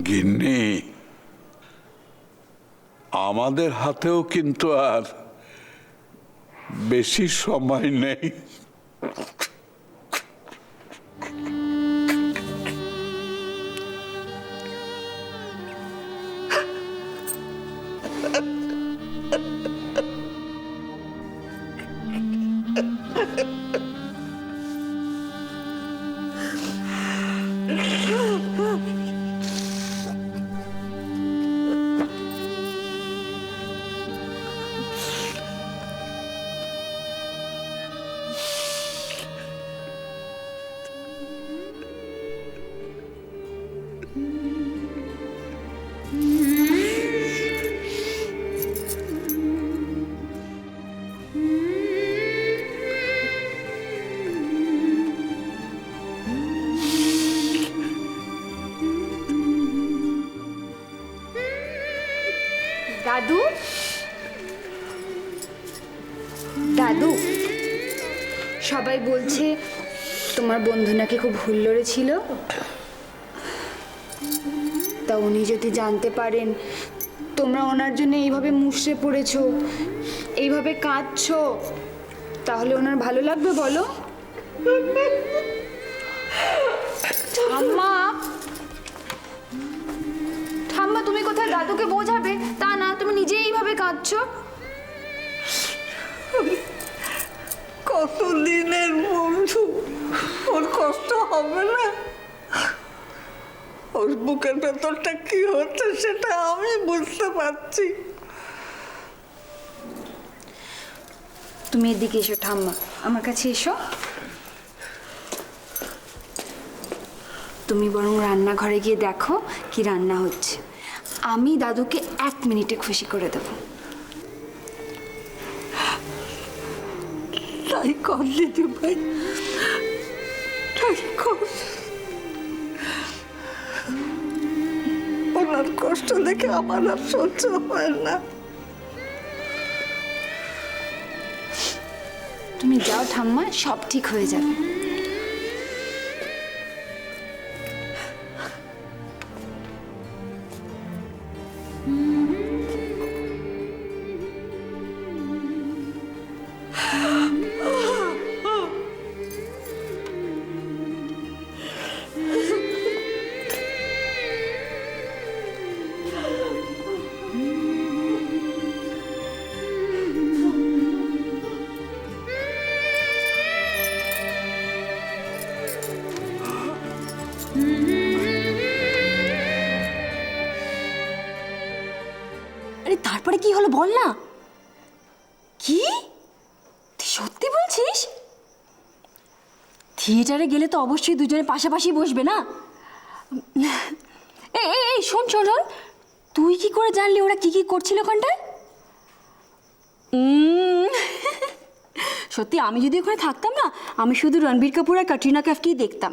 গিন্নি, আমাদের হাতেও কিন্তু আর বেশি সময় নেই। দাদু, দাদু, সবাই বলছে তোমার বন্ধু নাকি খুব হুল্লোড়ে ছিল। তা উনি যদি জানতে পারেন তোমরা ওনার জন্য এইভাবে মুষড়ে পড়েছো, এইভাবে কাঁদছো, তাহলে ওনার ভালো লাগবে বলো? ঠাম্মা, ঠাম্মা, তুমি কোথায় দাদুকে বোঝাবে তা না, তুমি নিজেই এইভাবে কাঁদছো। কতদিনের বন্ধু, ওর কষ্ট হবে না? ওর বুকের ভেতরটা কি হচ্ছে সেটা আমি বুঝতে পারছি। তুমি এদিকে এসো ঠাম্মা, আমার কাছে এসো। তুমি বরং রান্নাঘরে গিয়ে দেখো কি রান্না হচ্ছে। আমি দাদুকে 1 মিনিটে খুশি করে দেবো। তাই কর দিদি ভাই, তাই কর। ওনার কষ্ট দেখে আমার আর সহ্য হয় না। তুমি যাও ঠাম্মা, সব ঠিক হয়ে যাবে। আরে তারপরে কি হলো বল না। কি তুই সত্যি বলছিস? থিয়েটারে গেলে তো অবশ্যই দুজনে পাশাপাশি বসবে না? এই এই এই শোন শোন শোন, তুই কি করে জানলি ওরা কি কি করছিল ওখানটায়? সত্যি আমি যদি ওখানে থাকতাম না, আমি শুধু রণবীর কাপুর আর ক্যাটরিনা কাইফকেই দেখতাম।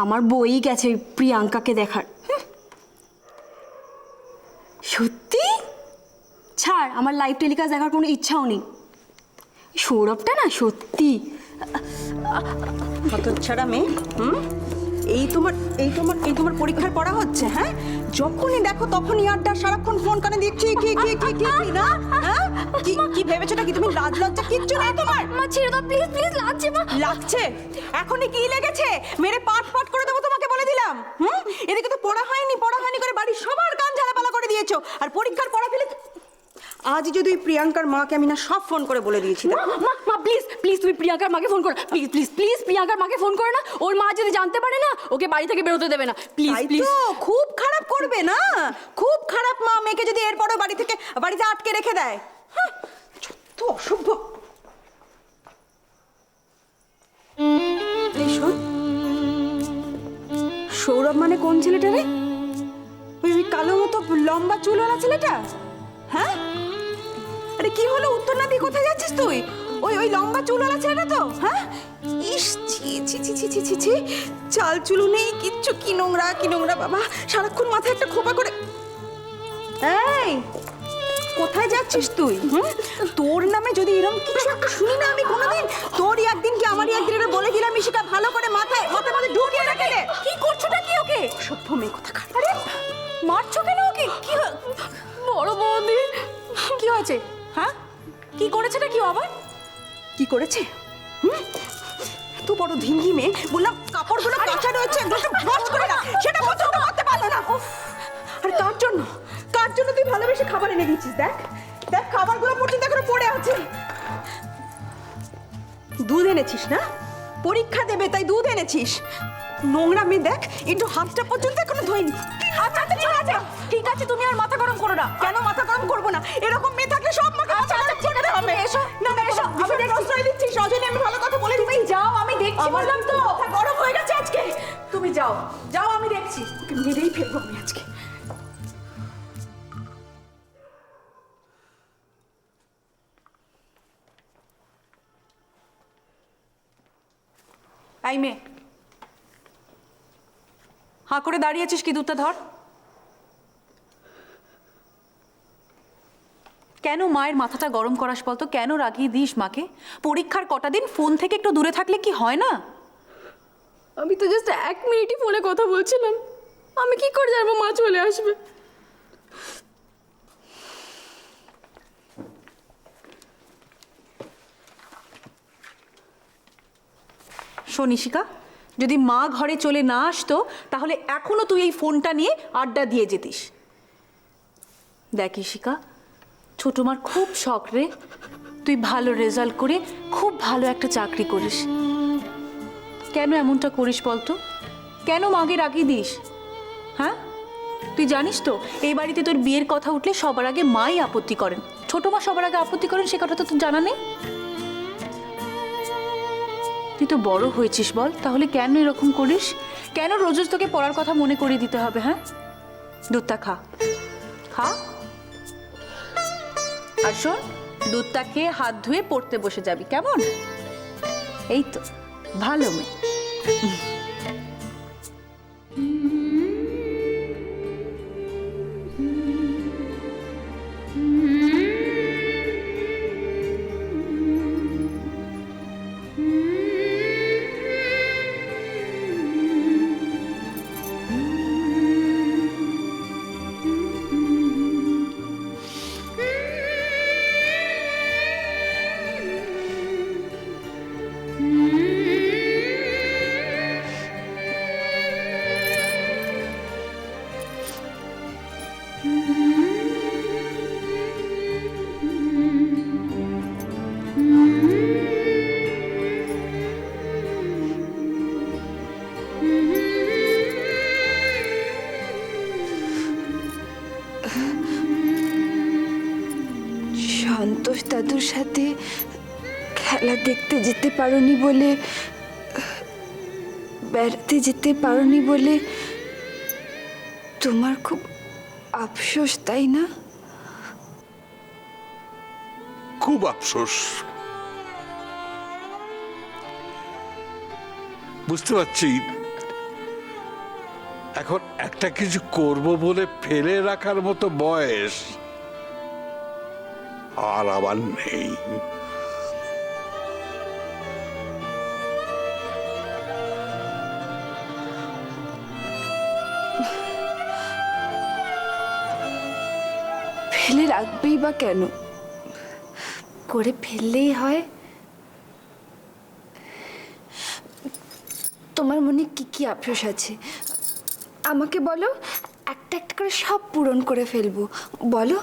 আমার বই গেছে প্রিয়াঙ্কাকে দেখার। সত্যি? ছাড়, আমার লাইভ টেলিকাস্ট দেখার কোনো ইচ্ছাও নেই। সৌরভটা না সত্যি হতচ্ছাড়া মেয়ে। এই তোমার পরীক্ষার পড়া হচ্ছে? হ্যাঁ, যখনই দেখো তখনই আড্ডা, সারাক্ষণ ফোন কানে দিচ্ছি। কি কি কি কি কি না? হ্যাঁ, কি কি ভেবেছো নাকি তুমি? লাজ লজ্জা কিচ্ছু নেই তোমার? মা ছেড়ে দাও প্লিজ প্লিজ, লাগছে মা। লাগছে? এখনই কি লেগেছে? মেরে পাট পাট করে দেবো তোমাকে বলে দিলাম। এদিকে তো পড়া হয়নি করে বাড়ির সবার কান ঝালাপালা করে দিয়েছো, আর পরীক্ষার পড়া ফেলে। আজ যদি ওই প্রিয়াঙ্কার মাকে আমি না সব ফোন করে বলে দিয়েছি। মা প্লিজ প্লিজ তুমি প্রিয়াঙ্কার মাকে ফোন করো, প্লিজ প্লিজ প্লিজ প্রিয়াঙ্কার মাকে ফোন করো না। ওর মা যদি জানতে পারে না, ওকে বাড়ি থেকে বেরোতে দেবে না। Please please. খুব খারাপ করবে না? খুব খারাপ মা মেয়েকে যদি এরপরও বাড়িতে আটকে রেখে দেয়। তো অসভ্য। এই শোন, সৌরভ মানে কোন ছেলেটা রে? ওই কালো মতো লম্বা চুলওয়ালা ছেলেটা? হ্যাঁ, আরে কি হলো, উত্তর না দিয়ে কোথায় যাচ্ছিস তুই? ওই লম্বা চুলওয়ালা ছেলেটা তো? হ্যাঁ, ইস ছি ছি ছি ছি ছি ছি ছি, চাল চুলু নেই কিচ্ছু, কি নোংরা বাবা, সারাক্ষণ মাথায় একটা খোপা করে। এই কোথায় যাচ্ছিস তুই? তোর নামে যদি এরকম কিছু একটা শুনি না আমি কোনোদিন, তোরই একদিন কি আমারই একদিন, এটা বলে দিলাম সেটা ভালো করে মাথায় ঢুকিয়ে রেখে দে। কি করছোটা কি ওকে? সভ্য মেয়ে কোথাকার। আরে করেছে? হ্যাঁ, কি করেছেটা কি আবার? কি করেছে? তো বড় ধিঙ্গি মেয়ে, বললাম কাপড়গুলো কাঁচা রয়েছে ব্রাশ করে না, সেটা পর্যন্ত করতে পারলো না। আর কার জন্য তুই ভালোবেসে খাবার এনে দিয়েছিস? দেখ দেখ, খাবারগুলো পর্যন্ত এখনো পড়ে আছে। দুধ এনেছিস না? পরীক্ষা দেবে তাই দুধ এনেছিস। নোংরা মেয়ে, দেখ একটু হাতটা পর্যন্ত এখনো ধোয়নি। আচ্ছা আচ্ছা ঠিক আছে, ঠিক আছে, তুমি আর মাথা গরম করো না। কেন মাথা গরম করবো না? এরকম মেয়ে থাকলে সব মাথা করতে হবে। এসো, না না, এসো, আমি প্রশ্রয় দিচ্ছি। সজনী, আমি ভালো কথা বলে দিচ্ছি। যাও, আমি দেখছি বললাম তো। মাথা গরম হয়ে গেছে আজকে। তুমি যাও যাও, আমি দেখছি। ওকে মেরেই ফেলবো আমি আজকে। এই মেয়ে, হাঁ করে দাঁড়িয়েছিস কি? দুধটা ধর। কেন মায়ের মাথাটা গরম করাস বলতো? কেন রাগিয়ে দিস মাকে? পরীক্ষার কটা দিন ফোন থেকে একটু দূরে থাকলে কি হয় না? আমি তো জাস্ট 1 মিনিটই ফোনে কথা বলছিলাম, আমি কি করে জানবো মা চলে আসবে? শোন ইশিকা, যদি মা ঘরে চলে না আসতো তাহলে এখনো তুই এই ফোনটা নিয়ে আড্ডা দিয়ে যেতিস। দেখ ইশিকা, ছোট মার খুব শখ রে তুই ভালো রেজাল্ট করে খুব ভালো একটা চাকরি করিস। কেন এমনটা করিস বলতো? কেন মাকে রাগিয়ে দিস? হ্যাঁ, তুই জানিস তো এই বাড়িতে তোর বিয়ের কথা উঠলে সবার আগে মাই আপত্তি করেন। ছোট মা সবার আগে আপত্তি করেন, সে কথা তো তোর জানা নেই? তুই তো বড় হয়েছিস, বল তাহলে কেন এরকম করিস? কেন রোজ রোজ তোকে পড়ার কথা মনে করিয়ে দিতে হবে? হ্যাঁ, দুধটা খা, খা। আর শোন, দুধটা খেয়ে হাত ধুয়ে পড়তে বসে যাবি, কেমন? এই তো ভালো মেয়ে। সন্তোষ দাদুর সাথে খেলা দেখতে যেতে পারোনি বলে, বেড়াতে যেতে পারোনি বলে তোমার খুব আফসোস, তাই না? খুব আফসোস। বুঝতে পারছি এখন একটা কিছু করব বলে ফেলে রাখার মতো বয়স আর আবার নেই। ফেলে রাখবেই বা কেন? করে ফেললেই হয়। তোমার মনে কি কি আফসোস আছে আমাকে বলো, একটা একটা করে সব পূরণ করে ফেলবো। বলো।